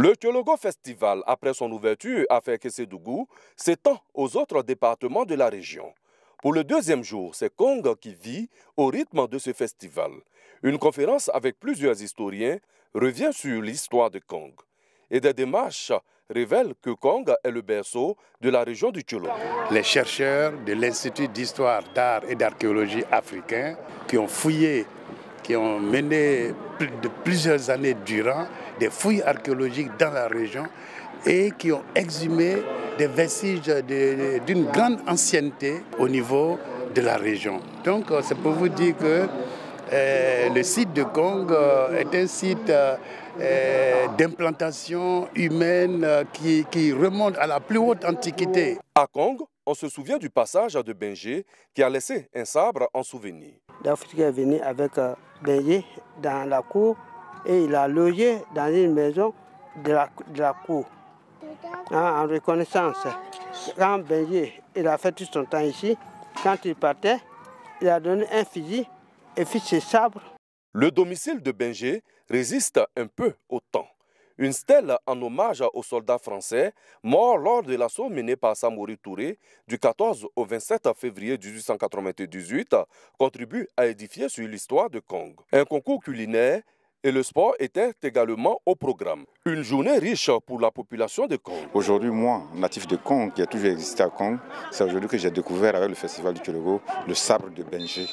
Le Thiologo Festival, après son ouverture à Fekese-Dougou, s'étend aux autres départements de la région. Pour le deuxième jour, c'est Kong qui vit au rythme de ce festival. Une conférence avec plusieurs historiens revient sur l'histoire de Kong. Et des démarches révèlent que Kong est le berceau de la région du Thiologo. Les chercheurs de l'Institut d'histoire, d'art et d'archéologie africain qui ont fouillé, qui ont mené de plusieurs années durant des fouilles archéologiques dans la région et qui ont exhumé des vestiges d'une grande ancienneté au niveau de la région. Donc c'est pour vous dire que le site de Kong est un site d'implantation humaine qui remonte à la plus haute antiquité. À Kong, on se souvient du passage de Benjé qui a laissé un sabre en souvenir. L'Africain est venu avec Benjé dans la cour et il a logé dans une maison de la cour. En reconnaissance, quand Benjé il a fait tout son temps ici, quand il partait, il a donné un fusil et fit ses sabres. Le domicile de Benjé résiste un peu au temps. Une stèle en hommage aux soldats français morts lors de l'assaut mené par Samori Touré du 14 au 27 février 1898 contribue à édifier sur l'histoire de Kong. Un concours culinaire et le sport étaient également au programme. Une journée riche pour la population de Kong. Aujourd'hui, moi, natif de Kong, qui a toujours existé à Kong, c'est aujourd'hui que j'ai découvert avec le Festival du Thiologo le sabre de Benjé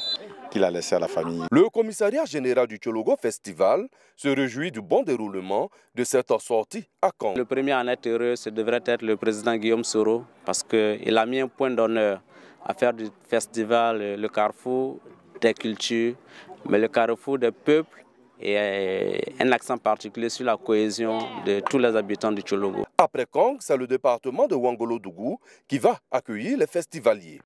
qu'il a laissé à la famille. Le commissariat général du Thiologo Festival se réjouit du bon déroulement de cette sortie à Kong. Le premier à en être heureux, ce devrait être le président Guillaume Soro, parce qu'il a mis un point d'honneur à faire du festival le carrefour des cultures, mais le carrefour des peuples et un accent particulier sur la cohésion de tous les habitants du Thiologo. Après Kong, c'est le département de Ouangolo-Dougou qui va accueillir les festivaliers.